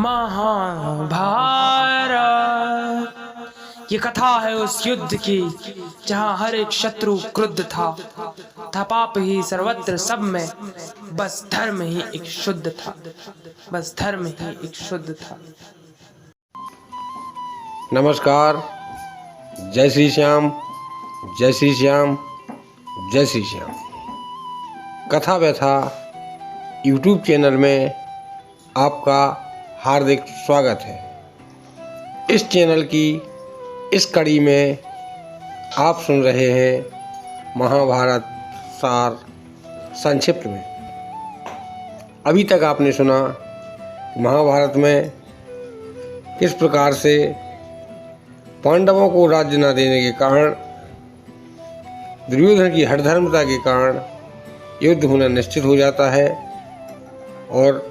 महाभारत। ये कथा है उस युद्ध की जहां हर एक शत्रु क्रुद्ध था पाप ही सर्वत्र सब में, बस धर्म ही एक शुद्ध था, बस धर्म ही एक शुद्ध था। नमस्कार। जय श्री श्याम, जय श्री श्याम, जय श्री श्याम। कथा व्यथा यूट्यूब चैनल में आपका हार्दिक स्वागत है। इस चैनल की इस कड़ी में आप सुन रहे हैं महाभारत सार संक्षिप्त में। अभी तक आपने सुना महाभारत में किस प्रकार से पांडवों को राज्य न देने के कारण, दुर्योधन की हठधर्मता के कारण युद्ध होना निश्चित हो जाता है और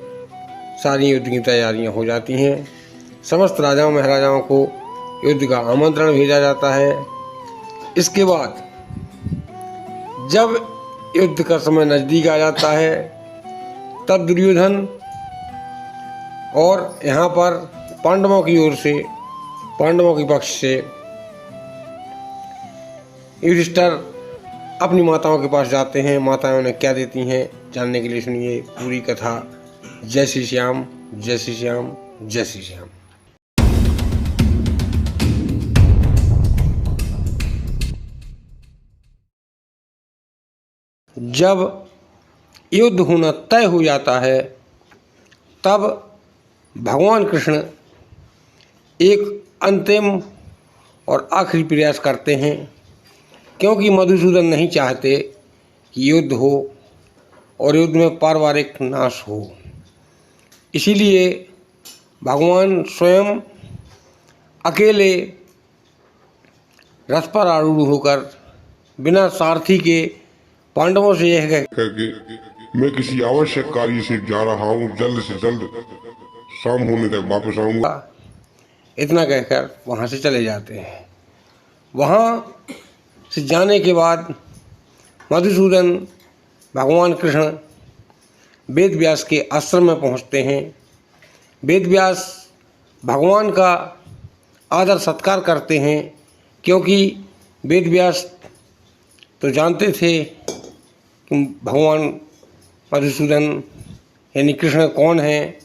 सारी युद्ध की तैयारियां हो जाती हैं। समस्त राजाओं महाराजाओं को युद्ध का आमंत्रण भेजा जाता है। इसके बाद जब युद्ध का समय नज़दीक आ जाता है तब दुर्योधन और यहाँ पर पांडवों की ओर से, पांडवों के पक्ष से युधिष्ठिर अपनी माताओं के पास जाते हैं। माताएं उन्हें क्या देती हैं जानने के लिए सुनिए पूरी कथा। जय श्री श्याम, जय श्री श्याम, जय श्री श्याम। जब युद्ध होना तय हो जाता है तब भगवान कृष्ण एक अंतिम और आखिरी प्रयास करते हैं, क्योंकि मधुसूदन नहीं चाहते कि युद्ध हो और युद्ध में पारिवारिक नाश हो। इसीलिए भगवान स्वयं अकेले रथ पर आरूढ़ होकर बिना सारथी के पांडवों से यह कि मैं किसी आवश्यक कार्य से जा रहा हूँ, जल्द से जल्द शाम होने तक वापस आऊँगा, इतना कहकर वहाँ से चले जाते हैं। वहाँ से जाने के बाद मधुसूदन भगवान कृष्ण वेद व्यास के आश्रम में पहुँचते हैं। वेद व्यास भगवान का आदर सत्कार करते हैं, क्योंकि वेद व्यास तो जानते थे कि भगवान मधुसूदन यानी कृष्ण कौन हैं,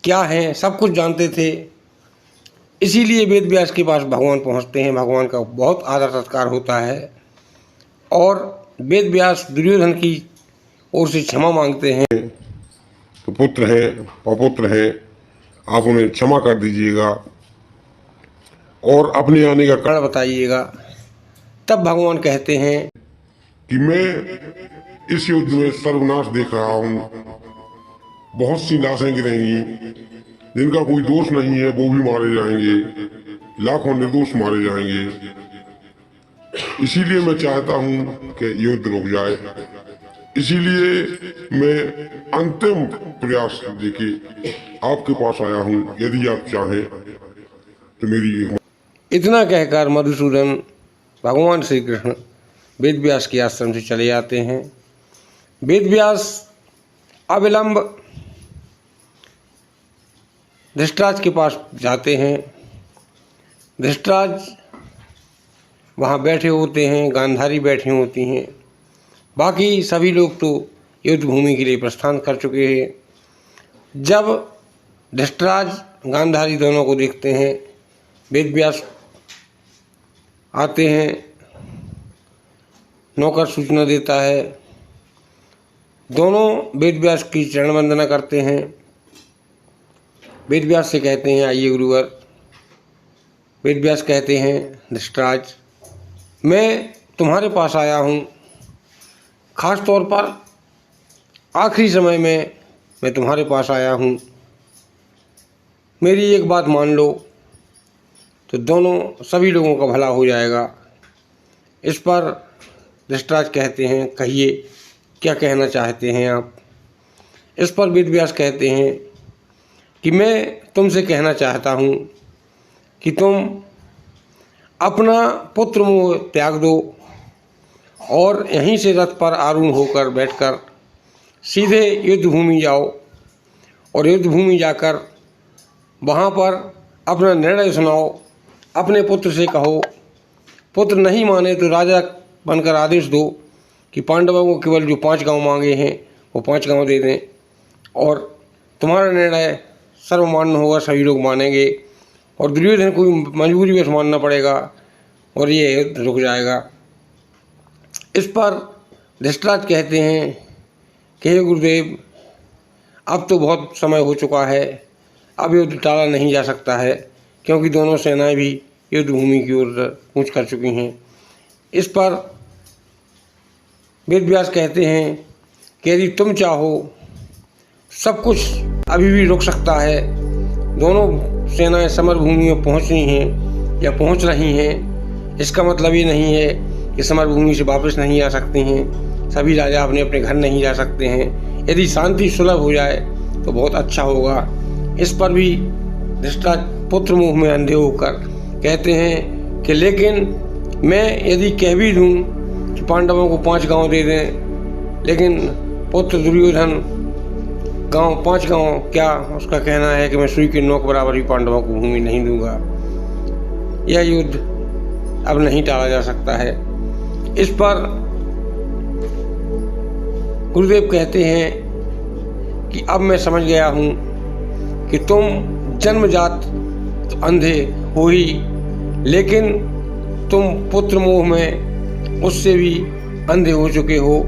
क्या हैं, सब कुछ जानते थे। इसीलिए वेद व्यास के पास भगवान पहुंचते हैं। भगवान का बहुत आदर सत्कार होता है और वेद व्यास दुर्योधन की ओर से क्षमा मांगते हैं। तो पुत्र है, अपुत्र है, आप उन्हें क्षमा कर दीजिएगा और अपने आने का कारण बताइएगा। तब भगवान कहते हैं कि मैं इस युद्ध में सर्वनाश देख रहा हूँ। बहुत सी लाशें गिरेंगी, जिनका कोई दोष नहीं है वो भी मारे जाएंगे, लाखों निर्दोष मारे जाएंगे। इसीलिए मैं चाहता हूँ कि युद्ध रुक जाए। इसीलिए मैं अंतिम प्रयास देके आपके पास आया हूँ। यदि आप चाहें तो मेरी। इतना कहकर मधुसूदन भगवान श्री कृष्ण वेद व्यास के आश्रम से चले जाते हैं। वेद व्यास अविलंब धृतराज के पास जाते हैं। धृतराज वहाँ बैठे होते हैं, गांधारी बैठी होती हैं, बाकी सभी लोग तो युद्ध भूमि के लिए प्रस्थान कर चुके हैं। जब धृतराज गांधारी दोनों को देखते हैं, वेद व्यास आते हैं, नौकर सूचना देता है। दोनों वेद व्यास की चरण वंदना करते हैं। वेद व्यास से कहते हैं आइए गुरुवर। वेद व्यास कहते हैं धृतराज, मैं तुम्हारे पास आया हूँ खास तौर पर आखिरी समय में मैं तुम्हारे पास आया हूँ। मेरी एक बात मान लो तो दोनों सभी लोगों का भला हो जाएगा। इस पर धृतराज कहते हैं कहिए क्या कहना चाहते हैं आप। इस पर वेद व्यास कहते हैं कि मैं तुमसे कहना चाहता हूँ कि तुम अपना पुत्र मोह त्याग दो और यहीं से रथ पर आरूढ़ होकर बैठकर सीधे युद्ध भूमि जाओ और युद्ध भूमि जाकर वहाँ पर अपना निर्णय सुनाओ, अपने पुत्र से कहो। पुत्र नहीं माने तो राजा बनकर आदेश दो कि पांडवों को केवल जो 5 गांव मांगे हैं वो 5 गांव दे दें, और तुम्हारा निर्णय सर्वमान्य होगा, सभी लोग मानेंगे, और दुर्योधन को मजबूरी में मानना पड़ेगा और ये युद्ध रुक जाएगा। इस पर धृतराष्ट्र कहते हैं कि हे गुरुदेव, अब तो बहुत समय हो चुका है, अब युद्ध टाला नहीं जा सकता है, क्योंकि दोनों सेनाएं भी युद्ध भूमि की ओर कूच कर चुकी हैं। इस पर वेद व्यास कहते हैं कि यदि तुम चाहो सब कुछ अभी भी रुक सकता है। दोनों सेनाएं समर भूमि में पहुंचनी हैं या पहुंच रही हैं, इसका मतलब ये नहीं है कि समर भूमि से वापस नहीं आ सकते हैं। सभी राजा अपने अपने घर नहीं जा सकते हैं। यदि शांति सुलभ हो जाए तो बहुत अच्छा होगा। इस पर भी धृतराष्ट्र पुत्र मुँह में अंधे होकर कहते हैं कि लेकिन मैं यदि कह भी दूं कि पांडवों को 5 गांव दे दें, लेकिन पुत्र दुर्योधन 5 गांव क्या, उसका कहना है कि मैं सुई के नोक बराबर भी पांडवों को भूमि नहीं दूंगा। यह युद्ध अब नहीं टाला जा सकता है। इस पर गुरुदेव कहते हैं कि अब मैं समझ गया हूँ कि तुम जन्मजात तो अंधे हो ही, लेकिन तुम पुत्र मोह में उससे भी अंधे हो चुके हो,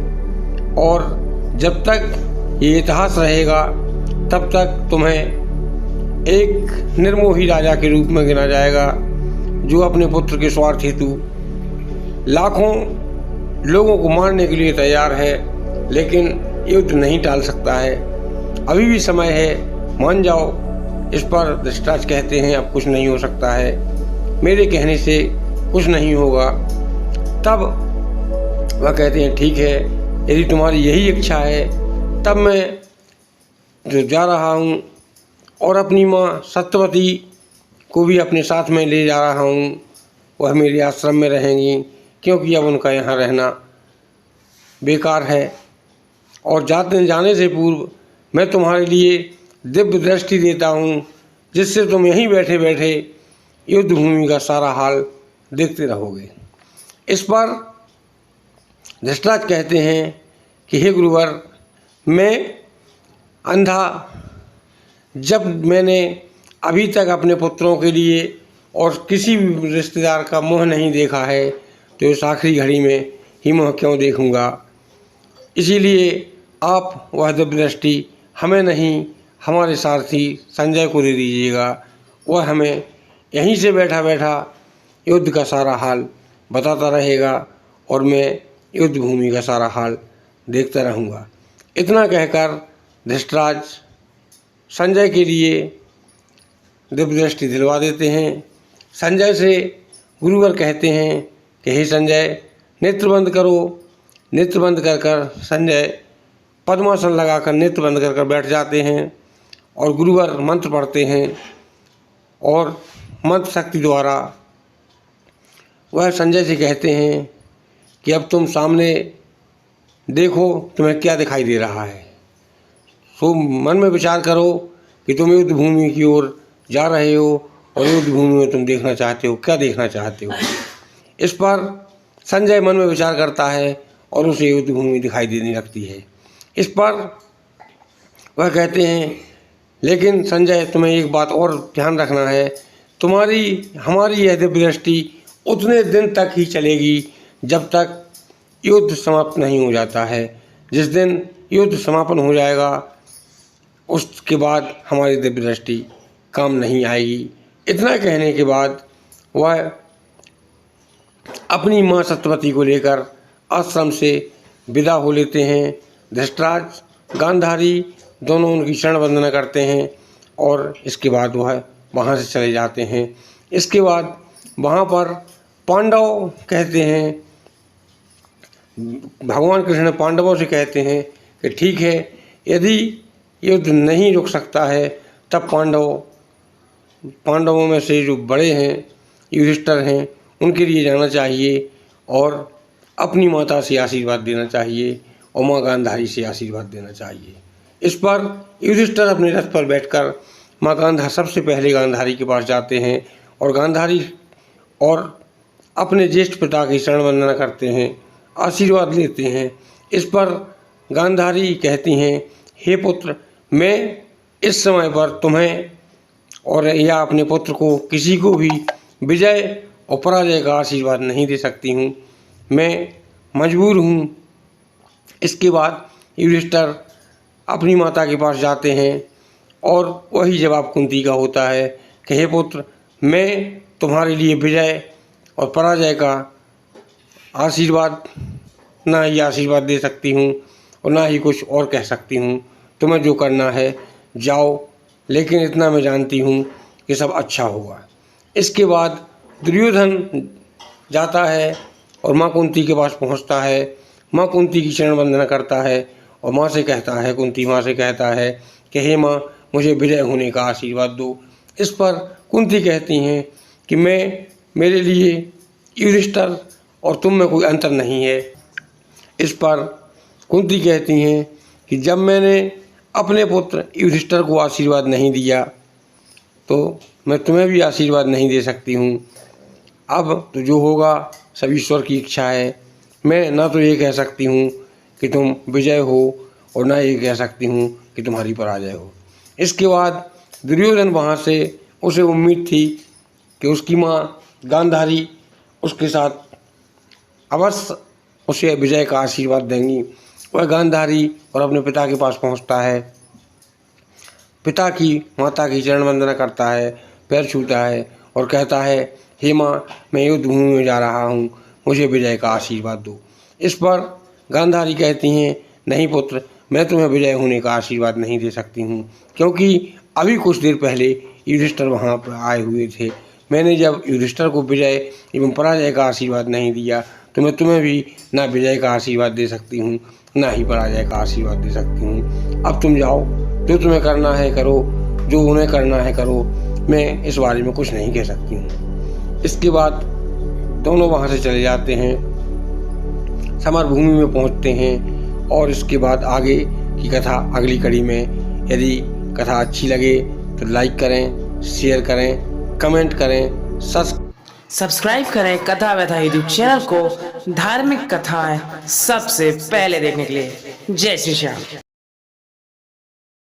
और जब तक ये इतिहास रहेगा तब तक तुम्हें एक निर्मोही राजा के रूप में गिना जाएगा, जो अपने पुत्र के स्वार्थ हेतु लाखों लोगों को मारने के लिए तैयार है, लेकिन युद्ध नहीं टाल सकता है। अभी भी समय है, मान जाओ। इस पर धृतराष्ट्र कहते हैं अब कुछ नहीं हो सकता है, मेरे कहने से कुछ नहीं होगा। तब वह कहते हैं ठीक है, यदि तुम्हारी यही इच्छा है तब मैं जो जा रहा हूँ और अपनी माँ सत्यवती को भी अपने साथ में ले जा रहा हूँ। वह मेरे आश्रम में रहेंगी, क्योंकि अब उनका यहाँ रहना बेकार है। और जाने से पूर्व मैं तुम्हारे लिए दिव्य दृष्टि देता हूँ, जिससे तुम यहीं बैठे बैठे युद्ध भूमि का सारा हाल देखते रहोगे। इस पर धृतराष्ट्र कहते हैं कि हे गुरुवर, मैं अंधा, जब मैंने अभी तक अपने पुत्रों के लिए और किसी भी रिश्तेदार का मुँह नहीं देखा है, तो इस आखिरी घड़ी में ही मुँह क्यों देखूँगा। इसीलिए आप वह दिव्य दृष्टि हमें नहीं, हमारे सारथी संजय को दे दीजिएगा। वह हमें यहीं से बैठा बैठा युद्ध का सारा हाल बताता रहेगा और मैं युद्ध भूमि का सारा हाल देखता रहूँगा। इतना कहकर धृतराष्ट्र संजय के लिए दिव्य दृष्टि दिलवा देते हैं। संजय से गुरुवर कहते हैं कि हे संजय, नेत्र बंद करो। नेत्र बंद कर संजय पद्मासन लगाकर नेत्र बंद कर बैठ जाते हैं और गुरुवर मंत्र पढ़ते हैं, और मंत्र शक्ति द्वारा वह संजय से कहते हैं कि अब तुम सामने देखो तुम्हें क्या दिखाई दे रहा है। सो मन में विचार करो कि तुम युद्ध भूमि की ओर जा रहे हो और युद्ध भूमि में तुम देखना चाहते हो, क्या देखना चाहते हो। इस पर संजय मन में विचार करता है और उसे युद्ध भूमि दिखाई देने लगती है। इस पर वह कहते हैं लेकिन संजय, तुम्हें एक बात और ध्यान रखना है, हमारी यह दिव्य दृष्टि उतने दिन तक ही चलेगी जब तक युद्ध समाप्त नहीं हो जाता है। जिस दिन युद्ध समापन हो जाएगा उसके बाद हमारी दिव्य दृष्टि काम नहीं आएगी। इतना कहने के बाद वह अपनी माँ सत्यवती को लेकर आश्रम से विदा हो लेते हैं। धृतराष्ट्र, गांधारी दोनों उनकी शरण वंदना करते हैं और इसके बाद वह वहाँ से चले जाते हैं। इसके बाद वहाँ पर पांडव कहते हैं, भगवान कृष्ण पांडवों से कहते हैं कि ठीक है, यदि युद्ध नहीं रुक सकता है तब पांडवों में से जो बड़े हैं, युधिष्ठिर हैं, उनके लिए जाना चाहिए और अपनी माता से आशीर्वाद देना चाहिए और माँ गांधारी से आशीर्वाद देना चाहिए। इस पर युधिष्ठिर अपने रथ पर बैठकर माँ गांधारी सबसे पहले गांधारी के पास जाते हैं और गांधारी और अपने ज्येष्ठ पिता की शरण वंदना करते हैं, आशीर्वाद लेते हैं। इस पर गांधारी कहती हैं, हे पुत्र, मैं इस समय पर तुम्हें और या अपने पुत्र को किसी को भी विजय और पराजय का आशीर्वाद नहीं दे सकती हूँ, मैं मजबूर हूँ। इसके बाद युधिष्ठिर अपनी माता के पास जाते हैं और वही जवाब कुंती का होता है कि हे पुत्र, मैं तुम्हारे लिए विजय और पराजय का आशीर्वाद ना ही आशीर्वाद दे सकती हूँ और ना ही कुछ और कह सकती हूँ। तुम्हें जो करना है जाओ, लेकिन इतना मैं जानती हूँ कि सब अच्छा होगा। इसके बाद दुर्योधन जाता है और माँ कुंती के पास पहुँचता है, माँ कुंती की चरण वंदना करता है और माँ से कहता है, कुंती माँ से कहता है कि हे माँ, मुझे विजय होने का आशीर्वाद दो। इस पर कुंती कहती हैं कि मेरे लिए युधिष्ठिर और तुम में कोई अंतर नहीं है। इस पर कुंती कहती हैं कि जब मैंने अपने पुत्र युधिष्ठिर को आशीर्वाद नहीं दिया तो मैं तुम्हें भी आशीर्वाद नहीं दे सकती हूँ। अब तो जो होगा सब ईश्वर की इच्छा है। मैं ना तो ये कह सकती हूँ कि तुम विजय हो और ना ये कह सकती हूँ कि तुम्हारी पराजय हो। इसके बाद दुर्योधन वहाँ से, उसे उम्मीद थी कि उसकी माँ गांधारी उसके साथ अवश्य उसे विजय का आशीर्वाद देंगी। वह गांधारी और अपने पिता के पास पहुँचता है, पिता की माता की चरण वंदना करता है, पैर छूता है और कहता है, हे माँ, मैं युद्ध भूमि में जा रहा हूँ, मुझे विजय का आशीर्वाद दो। इस पर गांधारी कहती हैं, नहीं पुत्र, मैं तुम्हें विजय होने का आशीर्वाद नहीं दे सकती हूँ, क्योंकि अभी कुछ देर पहले युधिष्ठिर वहाँ पर आए हुए थे। मैंने जब युधिष्ठिर को विजय एवं पराजय का आशीर्वाद नहीं दिया तो मैं तुम्हें भी ना विजय का आशीर्वाद दे सकती हूँ, ना ही पराजय का आशीर्वाद दे सकती हूँ। अब तुम जाओ, जो तुम्हें करना है करो, जो उन्हें करना है करो, मैं इस बारे में कुछ नहीं कह सकती हूँ। इसके बाद दोनों वहाँ से चले जाते हैं, समर भूमि में पहुँचते हैं और इसके बाद आगे की कथा अगली कड़ी में। यदि कथा अच्छी लगे तो लाइक करें, शेयर करें, कमेंट करें, सब्सक्राइब करें कथा व्यथा यूट्यूब चैनल को धार्मिक कथाएं सबसे पहले देखने के लिए। जय श्री श्याम।